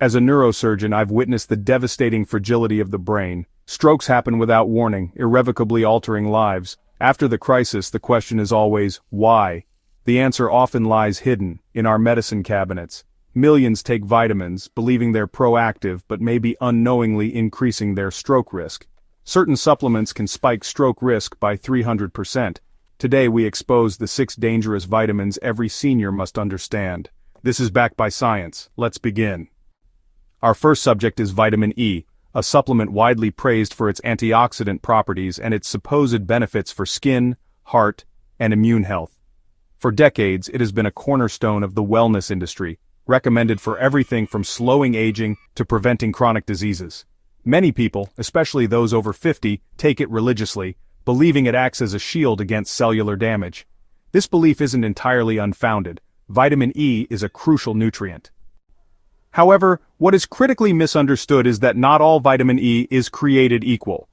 As a neurosurgeon, I've witnessed the devastating fragility of the brain. Strokes happen without warning, irrevocably altering lives. After the crisis, the question is always, why? The answer often lies hidden, in our medicine cabinets. Millions take vitamins, believing they're proactive but may be unknowingly increasing their stroke risk. Certain supplements can spike stroke risk by 300%. Today we expose the 6 dangerous vitamins every senior must understand. This is backed by science. Let's begin. Our first subject is vitamin E, a supplement widely praised for its antioxidant properties and its supposed benefits for skin, heart, and immune health. For decades, it has been a cornerstone of the wellness industry, recommended for everything from slowing aging to preventing chronic diseases. Many people, especially those over 50, take it religiously, believing it acts as a shield against cellular damage. This belief isn't entirely unfounded. Vitamin E is a crucial nutrient. However, what is critically misunderstood is that not all vitamin E is created equal.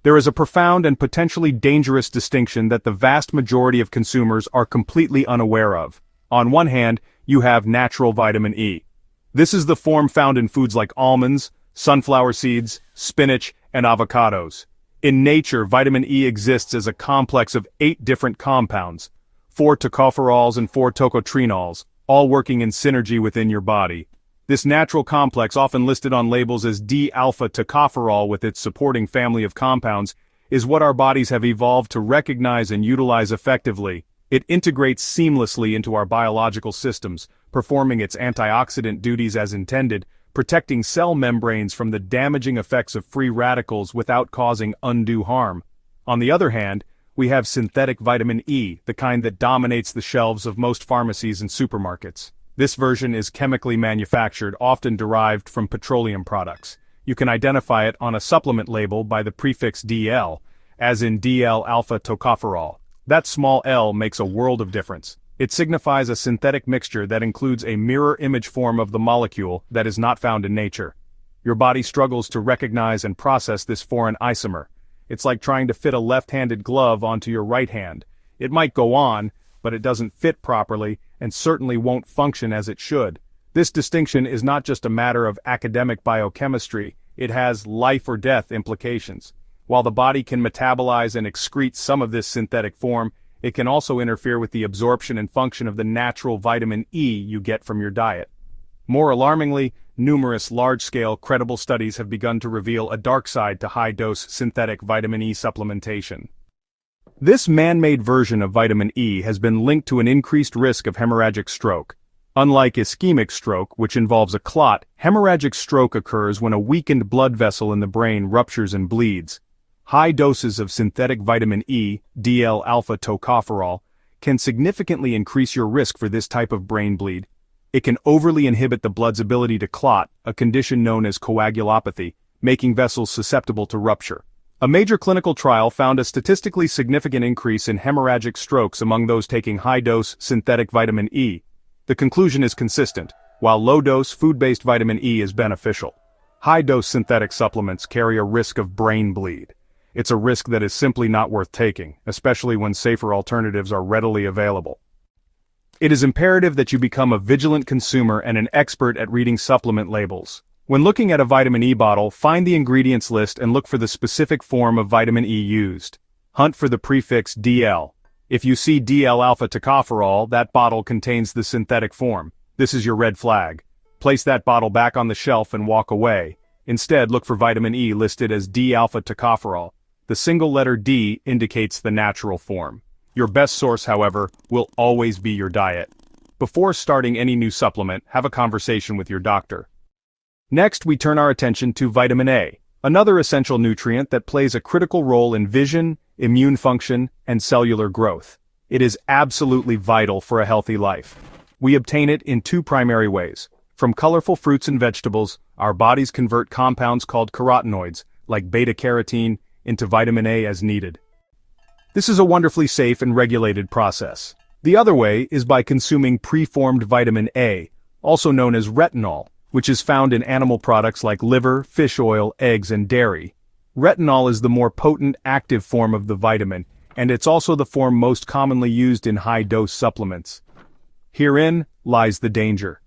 There is a profound and potentially dangerous distinction that the vast majority of consumers are completely unaware of. On one hand, you have natural vitamin E. This is the form found in foods like almonds, sunflower seeds, spinach, and avocados. In nature, vitamin E exists as a complex of 8 different compounds, 4 tocopherols and 4 tocotrienols, all working in synergy within your body. This natural complex, often listed on labels as dl-alpha-tocopherol with its supporting family of compounds, is what our bodies have evolved to recognize and utilize effectively. It integrates seamlessly into our biological systems, performing its antioxidant duties as intended, protecting cell membranes from the damaging effects of free radicals without causing undue harm. On the other hand, we have synthetic vitamin E, the kind that dominates the shelves of most pharmacies and supermarkets. This version is chemically manufactured, often derived from petroleum products. You can identify it on a supplement label by the prefix DL, as in dl-alpha-tocopherol. That small L makes a world of difference. It signifies a synthetic mixture that includes a mirror image form of the molecule that is not found in nature. Your body struggles to recognize and process this foreign isomer. It's like trying to fit a left-handed glove onto your right hand. It might go on, but it doesn't fit properly, and certainly won't function as it should. This distinction is not just a matter of academic biochemistry, it has life or death implications. While the body can metabolize and excrete some of this synthetic form, it can also interfere with the absorption and function of the natural vitamin E you get from your diet. More alarmingly, numerous large-scale credible studies have begun to reveal a dark side to high-dose synthetic vitamin E supplementation. This man-made version of vitamin E has been linked to an increased risk of hemorrhagic stroke. Unlike ischemic stroke, which involves a clot, hemorrhagic stroke occurs when a weakened blood vessel in the brain ruptures and bleeds. High doses of synthetic vitamin E, dl-alpha-tocopherol, can significantly increase your risk for this type of brain bleed. It can overly inhibit the blood's ability to clot, a condition known as coagulopathy, making vessels susceptible to rupture. A major clinical trial found a statistically significant increase in hemorrhagic strokes among those taking high-dose synthetic vitamin E. The conclusion is consistent. While low-dose food-based vitamin E is beneficial, high-dose synthetic supplements carry a risk of brain bleed. It's a risk that is simply not worth taking, especially when safer alternatives are readily available. It is imperative that you become a vigilant consumer and an expert at reading supplement labels. When looking at a vitamin E bottle, find the ingredients list and look for the specific form of vitamin E used. Hunt for the prefix DL. If you see dl-alpha-tocopherol, that bottle contains the synthetic form. This is your red flag. Place that bottle back on the shelf and walk away. Instead, look for vitamin E listed as d-alpha-tocopherol. The single letter D indicates the natural form. Your best source, however, will always be your diet. Before starting any new supplement, have a conversation with your doctor. Next, we turn our attention to vitamin A, another essential nutrient that plays a critical role in vision, immune function, and cellular growth. It is absolutely vital for a healthy life. We obtain it in 2 primary ways. From colorful fruits and vegetables, our bodies convert compounds called carotenoids, like beta-carotene, into vitamin A as needed. This is a wonderfully safe and regulated process. The other way is by consuming preformed vitamin A, also known as retinol, which is found in animal products like liver, fish oil, eggs, and dairy. Retinol is the more potent, active form of the vitamin, and it's also the form most commonly used in high-dose supplements. Herein lies the danger.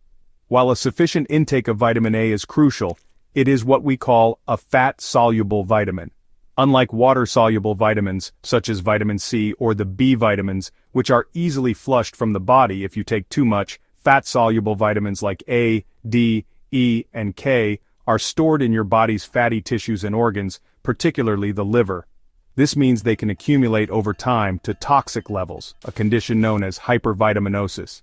While a sufficient intake of vitamin A is crucial, it is what we call a fat-soluble vitamin. Unlike water-soluble vitamins, such as vitamin C or the B vitamins, which are easily flushed from the body if you take too much, fat-soluble vitamins like A, D, E, and K are stored in your body's fatty tissues and organs, particularly the liver. This means they can accumulate over time to toxic levels, a condition known as hypervitaminosis.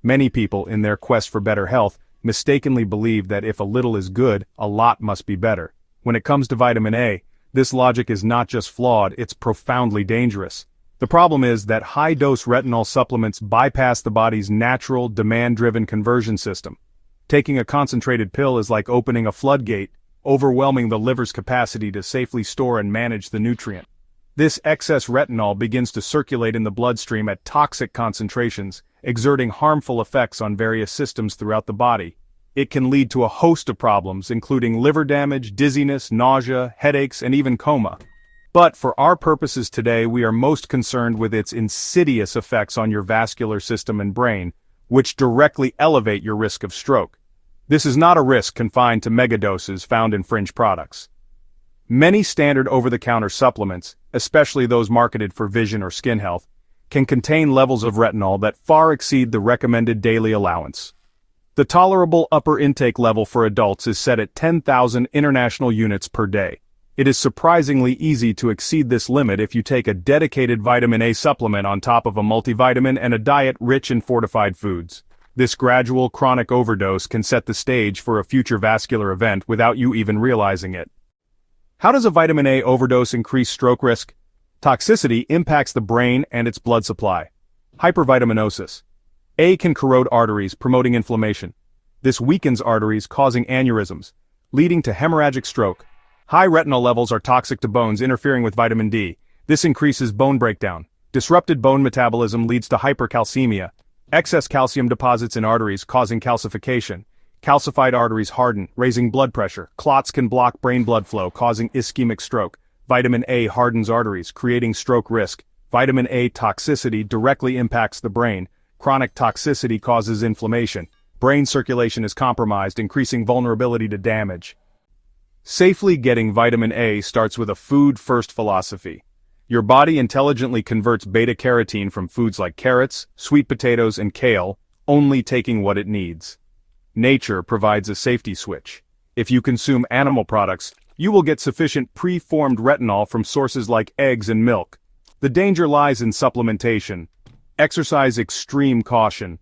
Many people, in their quest for better health, mistakenly believe that if a little is good, a lot must be better. When it comes to vitamin A, this logic is not just flawed, it's profoundly dangerous. The problem is that high-dose retinol supplements bypass the body's natural, demand-driven conversion system. Taking a concentrated pill is like opening a floodgate, overwhelming the liver's capacity to safely store and manage the nutrient. This excess retinol begins to circulate in the bloodstream at toxic concentrations, exerting harmful effects on various systems throughout the body. It can lead to a host of problems, including liver damage, dizziness, nausea, headaches, and even coma. But for our purposes today, we are most concerned with its insidious effects on your vascular system and brain, which directly elevate your risk of stroke. This is not a risk confined to megadoses found in fringe products. Many standard over-the-counter supplements, especially those marketed for vision or skin health, can contain levels of retinol that far exceed the recommended daily allowance. The tolerable upper intake level for adults is set at 10,000 international units per day. It is surprisingly easy to exceed this limit if you take a dedicated vitamin A supplement on top of a multivitamin and a diet rich in fortified foods. This gradual chronic overdose can set the stage for a future vascular event without you even realizing it. How does a vitamin A overdose increase stroke risk? Toxicity impacts the brain and its blood supply. Hypervitaminosis. A can corrode arteries, promoting inflammation. This weakens arteries, causing aneurysms, leading to hemorrhagic stroke. High retinol levels are toxic to bones, interfering with vitamin D. This increases bone breakdown. Disrupted bone metabolism leads to hypercalcemia. Excess calcium deposits in arteries, causing calcification. Calcified arteries harden, raising blood pressure. Clots can block brain blood flow, causing ischemic stroke. Vitamin A hardens arteries, creating stroke risk. Vitamin A toxicity directly impacts the brain. Chronic toxicity causes inflammation. Brain circulation is compromised, increasing vulnerability to damage. Safely getting vitamin A starts with a food-first philosophy. Your body intelligently converts beta-carotene from foods like carrots, sweet potatoes, and kale, only taking what it needs. Nature provides a safety switch. If you consume animal products, you will get sufficient pre-formed retinol from sources like eggs and milk. The danger lies in supplementation. Exercise extreme caution.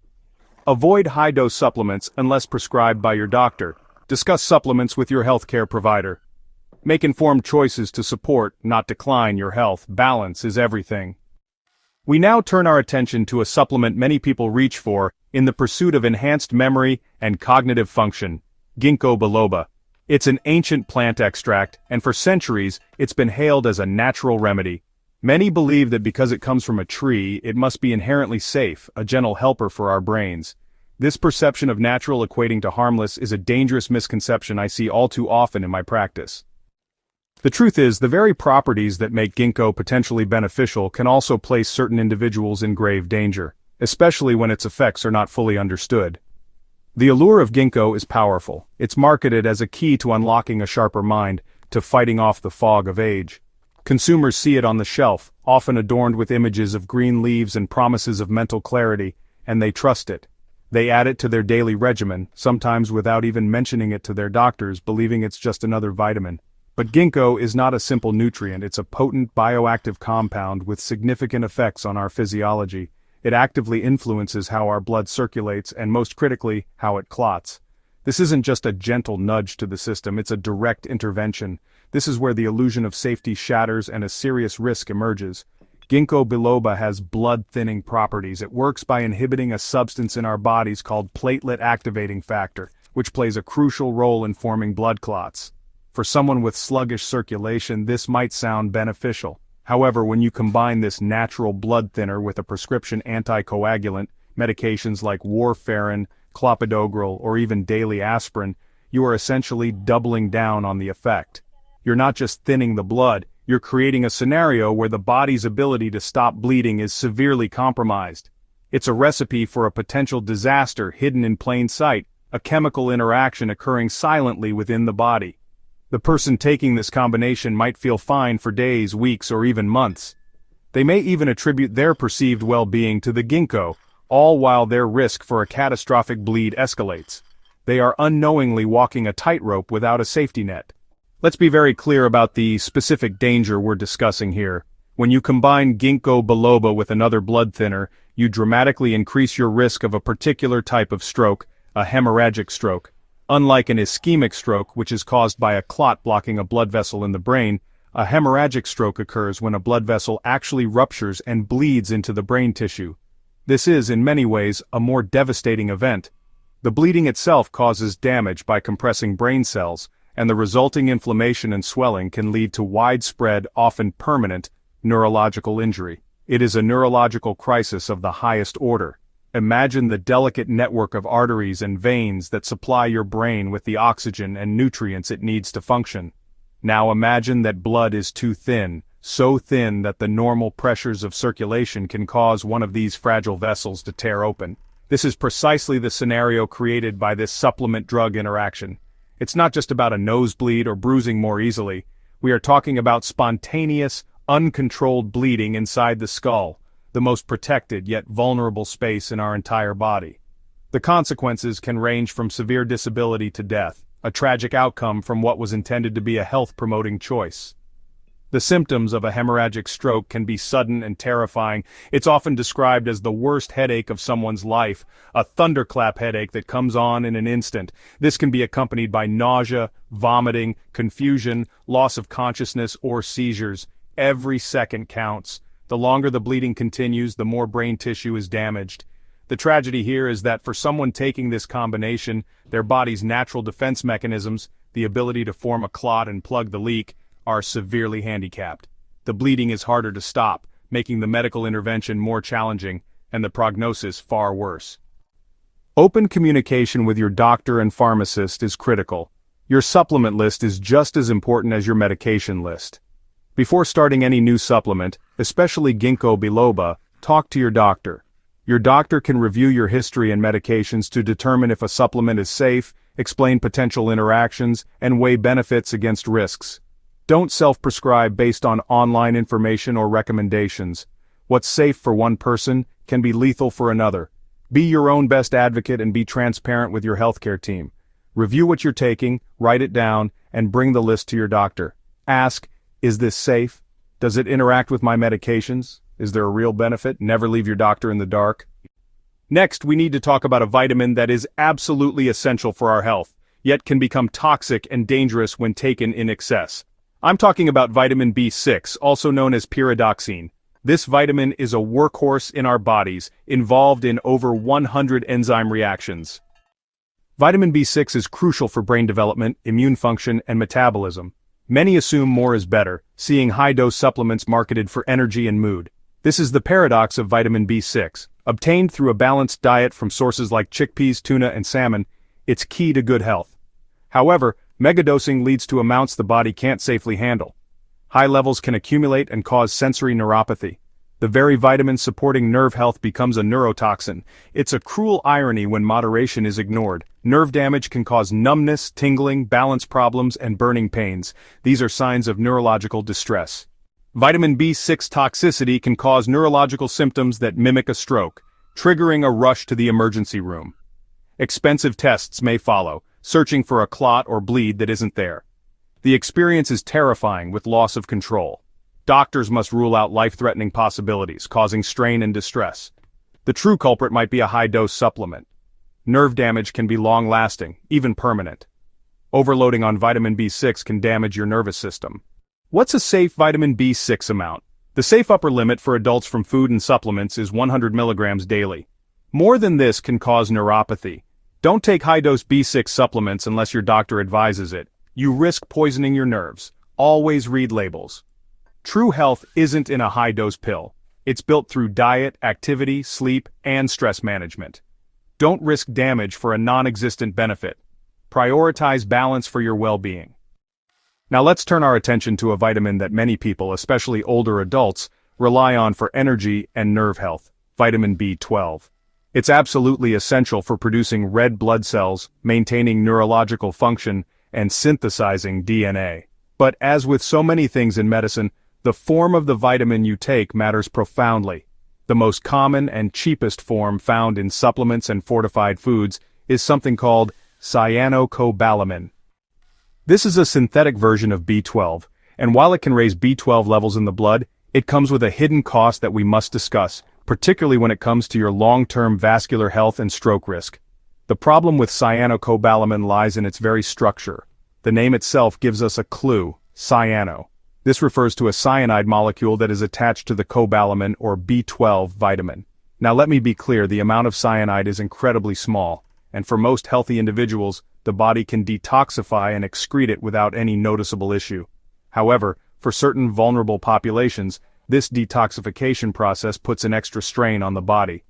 Avoid high-dose supplements unless prescribed by your doctor. Discuss supplements with your healthcare provider. Make informed choices to support, not decline, your health. Balance is everything. We now turn our attention to a supplement many people reach for in the pursuit of enhanced memory and cognitive function: Ginkgo biloba. It's an ancient plant extract, and for centuries, it's been hailed as a natural remedy. Many believe that because it comes from a tree, it must be inherently safe, a gentle helper for our brains. This perception of natural equating to harmless is a dangerous misconception I see all too often in my practice. The truth is, the very properties that make ginkgo potentially beneficial can also place certain individuals in grave danger, especially when its effects are not fully understood. The allure of ginkgo is powerful. It's marketed as a key to unlocking a sharper mind, to fighting off the fog of age. Consumers see it on the shelf, often adorned with images of green leaves and promises of mental clarity, and they trust it. They add it to their daily regimen, sometimes without even mentioning it to their doctors, believing it's just another vitamin. But ginkgo is not a simple nutrient, it's a potent bioactive compound with significant effects on our physiology. It actively influences how our blood circulates and, most critically, how it clots. This isn't just a gentle nudge to the system, it's a direct intervention. This is where the illusion of safety shatters and a serious risk emerges. Ginkgo biloba has blood-thinning properties. It works by inhibiting a substance in our bodies called platelet activating factor, which plays a crucial role in forming blood clots. For someone with sluggish circulation, this might sound beneficial. However, when you combine this natural blood thinner with a prescription anticoagulant, medications like warfarin, clopidogrel, or even daily aspirin, you are essentially doubling down on the effect. You're not just thinning the blood, you're creating a scenario where the body's ability to stop bleeding is severely compromised. It's a recipe for a potential disaster hidden in plain sight, a chemical interaction occurring silently within the body. The person taking this combination might feel fine for days, weeks, or even months. They may even attribute their perceived well-being to the Ginkgo, all while their risk for a catastrophic bleed escalates. They are unknowingly walking a tightrope without a safety net. Let's be very clear about the specific danger we're discussing here. When you combine Ginkgo biloba with another blood thinner, you dramatically increase your risk of a particular type of stroke, a hemorrhagic stroke. Unlike an ischemic stroke, which is caused by a clot blocking a blood vessel in the brain, a hemorrhagic stroke occurs when a blood vessel actually ruptures and bleeds into the brain tissue. This is, in many ways, a more devastating event. The bleeding itself causes damage by compressing brain cells, and the resulting inflammation and swelling can lead to widespread, often permanent, neurological injury. It is a neurological crisis of the highest order. Imagine the delicate network of arteries and veins that supply your brain with the oxygen and nutrients it needs to function. Now imagine that blood is too thin, so thin that the normal pressures of circulation can cause one of these fragile vessels to tear open. This is precisely the scenario created by this supplement-drug interaction. It's not just about a nosebleed or bruising more easily. We are talking about spontaneous, uncontrolled bleeding inside the skull, the most protected yet vulnerable space in our entire body. The consequences can range from severe disability to death, a tragic outcome from what was intended to be a health-promoting choice. The symptoms of a hemorrhagic stroke can be sudden and terrifying. It's often described as the worst headache of someone's life, a thunderclap headache that comes on in an instant. This can be accompanied by nausea, vomiting, confusion, loss of consciousness, or seizures. Every second counts. The longer the bleeding continues, the more brain tissue is damaged. The tragedy here is that for someone taking this combination, their body's natural defense mechanisms, the ability to form a clot and plug the leak, are severely handicapped. The bleeding is harder to stop, making the medical intervention more challenging, and the prognosis far worse. Open communication with your doctor and pharmacist is critical. Your supplement list is just as important as your medication list. Before starting any new supplement, especially Ginkgo biloba, talk to your doctor. Your doctor can review your history and medications to determine if a supplement is safe, explain potential interactions, and weigh benefits against risks. Don't self-prescribe based on online information or recommendations. What's safe for one person can be lethal for another. Be your own best advocate and be transparent with your healthcare team. Review what you're taking, write it down, and bring the list to your doctor. Ask, is this safe? Does it interact with my medications? Is there a real benefit? Never leave your doctor in the dark. Next, we need to talk about a vitamin that is absolutely essential for our health, yet can become toxic and dangerous when taken in excess. I'm talking about vitamin B6, also known as pyridoxine. This vitamin is a workhorse in our bodies, involved in over 100 enzyme reactions. Vitamin B6 is crucial for brain development, immune function, and metabolism. Many assume more is better, seeing high-dose supplements marketed for energy and mood. This is the paradox of vitamin B6. Obtained through a balanced diet from sources like chickpeas, tuna, and salmon, it's key to good health. However, megadosing leads to amounts the body can't safely handle. High levels can accumulate and cause sensory neuropathy. The very vitamin supporting nerve health becomes a neurotoxin. It's a cruel irony when moderation is ignored. Nerve damage can cause numbness, tingling, balance problems, and burning pains. These are signs of neurological distress. Vitamin B6 toxicity can cause neurological symptoms that mimic a stroke, triggering a rush to the emergency room. Expensive tests may follow, searching for a clot or bleed that isn't there. The experience is terrifying with loss of control. Doctors must rule out life-threatening possibilities, causing strain and distress. The true culprit might be a high-dose supplement. Nerve damage can be long-lasting, even permanent. Overloading on vitamin B6 can damage your nervous system. What's a safe vitamin B6 amount? The safe upper limit for adults from food and supplements is 100 milligrams daily. More than this can cause neuropathy. Don't take high-dose B6 supplements unless your doctor advises it. You risk poisoning your nerves. Always read labels. True health isn't in a high-dose pill. It's built through diet, activity, sleep, and stress management. Don't risk damage for a non-existent benefit. Prioritize balance for your well-being. Now let's turn our attention to a vitamin that many people, especially older adults, rely on for energy and nerve health. vitamin B12. It's absolutely essential for producing red blood cells, maintaining neurological function, and synthesizing DNA. But as with so many things in medicine, the form of the vitamin you take matters profoundly. The most common and cheapest form found in supplements and fortified foods is something called cyanocobalamin. This is a synthetic version of B12, and while it can raise B12 levels in the blood, it comes with a hidden cost that we must discuss, particularly when it comes to your long-term vascular health and stroke risk. The problem with cyanocobalamin lies in its very structure. The name itself gives us a clue: cyano. This refers to a cyanide molecule that is attached to the cobalamin or B12 vitamin. Now let me be clear, the amount of cyanide is incredibly small, and for most healthy individuals, the body can detoxify and excrete it without any noticeable issue. However, for certain vulnerable populations, this detoxification process puts an extra strain on the body.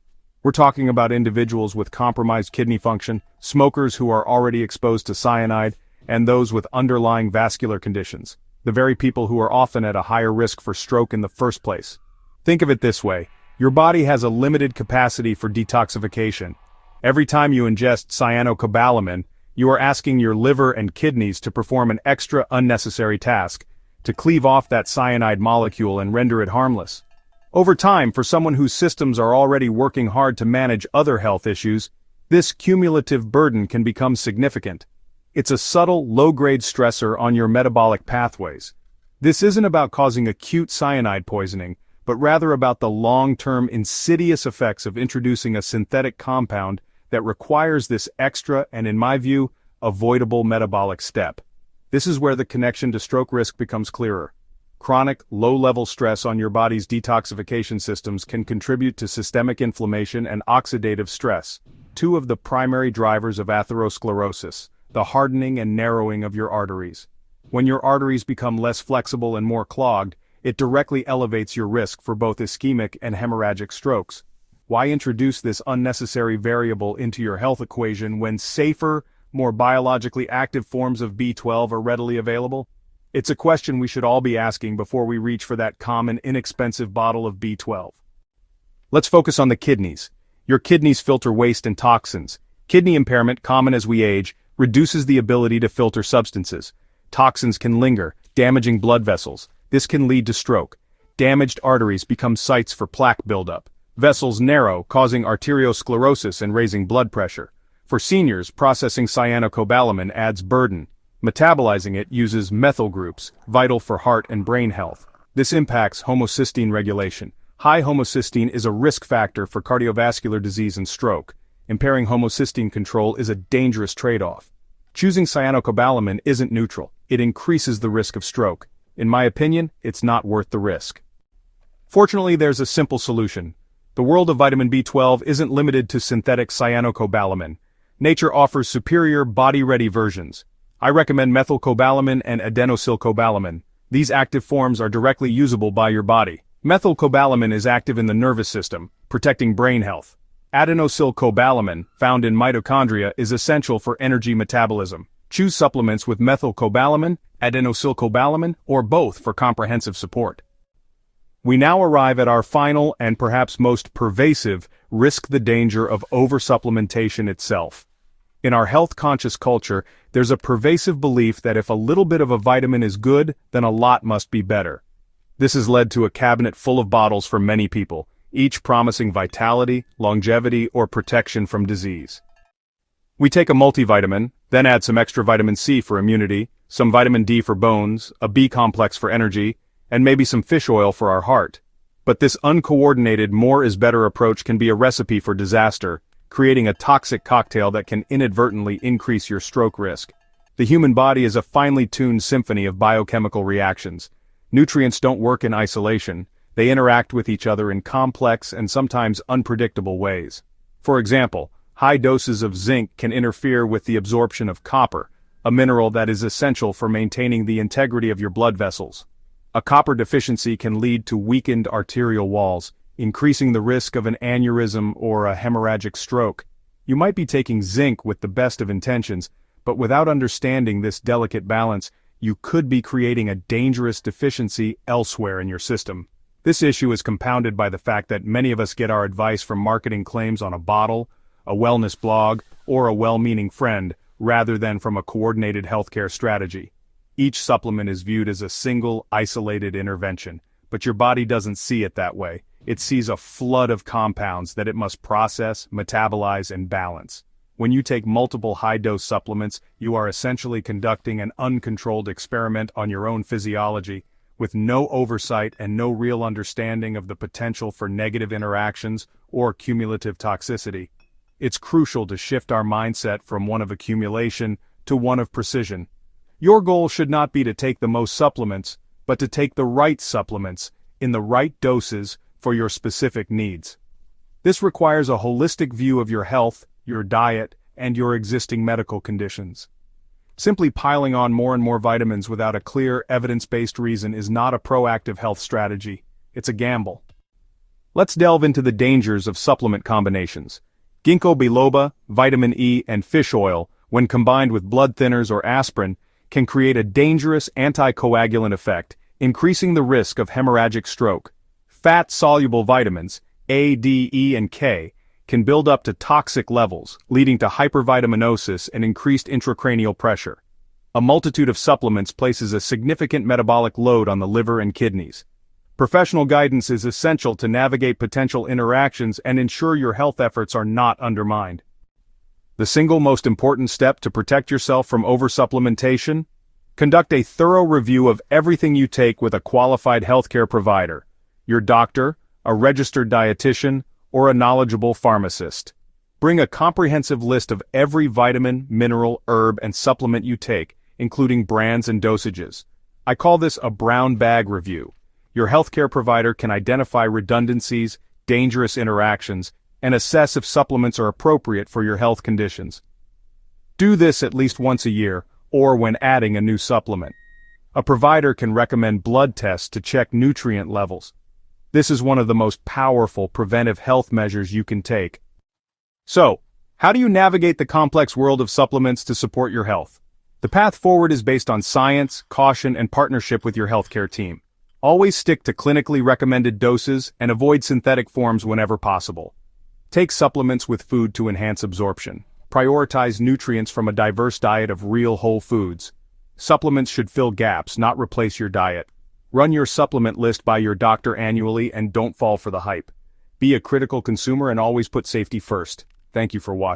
We're talking about individuals with compromised kidney function, smokers who are already exposed to cyanide, and those with underlying vascular conditions, the very people who are often at a higher risk for stroke in the first place. Think of it this way: your body has a limited capacity for detoxification. Every time you ingest cyanocobalamin, you are asking your liver and kidneys to perform an extra unnecessary task, to cleave off that cyanide molecule and render it harmless. Over time, for someone whose systems are already working hard to manage other health issues, this cumulative burden can become significant. It's a subtle, low-grade stressor on your metabolic pathways. This isn't about causing acute cyanide poisoning, but rather about the long-term insidious effects of introducing a synthetic compound that requires this extra and, in my view, avoidable metabolic step. This is where the connection to stroke risk becomes clearer. Chronic, low-level stress on your body's detoxification systems can contribute to systemic inflammation and oxidative stress, two of the primary drivers of atherosclerosis, the hardening and narrowing of your arteries. When your arteries become less flexible and more clogged, it directly elevates your risk for both ischemic and hemorrhagic strokes. Why introduce this unnecessary variable into your health equation when safer, more biologically active forms of B12 are readily available? It's a question we should all be asking before we reach for that common, inexpensive bottle of B12. Let's focus on the kidneys. Your kidneys filter waste and toxins. Kidney impairment, common as we age, reduces the ability to filter substances. Toxins can linger, damaging blood vessels. This can lead to stroke. Damaged arteries become sites for plaque buildup. Vessels narrow, causing arteriosclerosis and raising blood pressure. For seniors, processing cyanocobalamin adds burden. Metabolizing it uses methyl groups, vital for heart and brain health. This impacts homocysteine regulation. High homocysteine is a risk factor for cardiovascular disease and stroke. Impairing homocysteine control is a dangerous trade-off. Choosing cyanocobalamin isn't neutral. It increases the risk of stroke. In my opinion, it's not worth the risk. Fortunately, there's a simple solution. The world of vitamin B12 isn't limited to synthetic cyanocobalamin. Nature offers superior, body-ready versions. I recommend Methylcobalamin and Adenosylcobalamin. These active forms are directly usable by your body. Methylcobalamin is active in the nervous system, protecting brain health. Adenosylcobalamin, found in mitochondria, is essential for energy metabolism. Choose supplements with methylcobalamin, adenosylcobalamin, or both for comprehensive support. We now arrive at our final and perhaps most pervasive risk: the danger of over-supplementation itself. In our health-conscious culture, there's a pervasive belief that if a little bit of a vitamin is good, then a lot must be better. This has led to a cabinet full of bottles for many people, each promising vitality, longevity, or protection from disease. We take a multivitamin, then add some extra vitamin C for immunity, some vitamin D for bones, a B complex for energy, and maybe some fish oil for our heart. But this uncoordinated more-is-better approach can be a recipe for disaster, creating a toxic cocktail that can inadvertently increase your stroke risk. The human body is a finely tuned symphony of biochemical reactions. Nutrients don't work in isolation. They interact with each other in complex and sometimes unpredictable ways. For example, high doses of zinc can interfere with the absorption of copper, a mineral that is essential for maintaining the integrity of your blood vessels. A copper deficiency can lead to weakened arterial walls, increasing the risk of an aneurysm or a hemorrhagic stroke. You might be taking zinc with the best of intentions, but without understanding this delicate balance, you could be creating a dangerous deficiency elsewhere in your system. This issue is compounded by the fact that many of us get our advice from marketing claims on a bottle, a wellness blog, or a well-meaning friend, rather than from a coordinated healthcare strategy. Each supplement is viewed as a single, isolated intervention, but your body doesn't see it that way. It sees a flood of compounds that it must process, metabolize, and balance. When you take multiple high-dose supplements, you are essentially conducting an uncontrolled experiment on your own physiology, with no oversight and no real understanding of the potential for negative interactions or cumulative toxicity. It's crucial to shift our mindset from one of accumulation to one of precision. Your goal should not be to take the most supplements, but to take the right supplements, in the right doses, for your specific needs. This requires a holistic view of your health, your diet, and your existing medical conditions. Simply piling on more and more vitamins without a clear, evidence-based reason is not a proactive health strategy. It's a gamble. Let's delve into the dangers of supplement combinations. Ginkgo biloba, vitamin E, and fish oil, when combined with blood thinners or aspirin, can create a dangerous anticoagulant effect, increasing the risk of hemorrhagic stroke. Fat-soluble vitamins, A, D, E, and K, can build up to toxic levels, leading to hypervitaminosis and increased intracranial pressure. A multitude of supplements places a significant metabolic load on the liver and kidneys. Professional guidance is essential to navigate potential interactions and ensure your health efforts are not undermined. The single most important step to protect yourself from over-supplementation? Conduct a thorough review of everything you take with a qualified healthcare provider, your doctor, a registered dietitian, or a knowledgeable pharmacist. Bring a comprehensive list of every vitamin, mineral, herb, and supplement you take, including brands and dosages. I call this a brown bag review. Your healthcare provider can identify redundancies, dangerous interactions, and assess if supplements are appropriate for your health conditions. Do this at least once a year, or when adding a new supplement. A provider can recommend blood tests to check nutrient levels. This is one of the most powerful preventive health measures you can take. So, how do you navigate the complex world of supplements to support your health? The path forward is based on science, caution, and partnership with your healthcare team. Always stick to clinically recommended doses and avoid synthetic forms whenever possible. Take supplements with food to enhance absorption. Prioritize nutrients from a diverse diet of real whole foods. Supplements should fill gaps, not replace your diet. Run your supplement list by your doctor annually and don't fall for the hype. Be a critical consumer and always put safety first. Thank you for watching.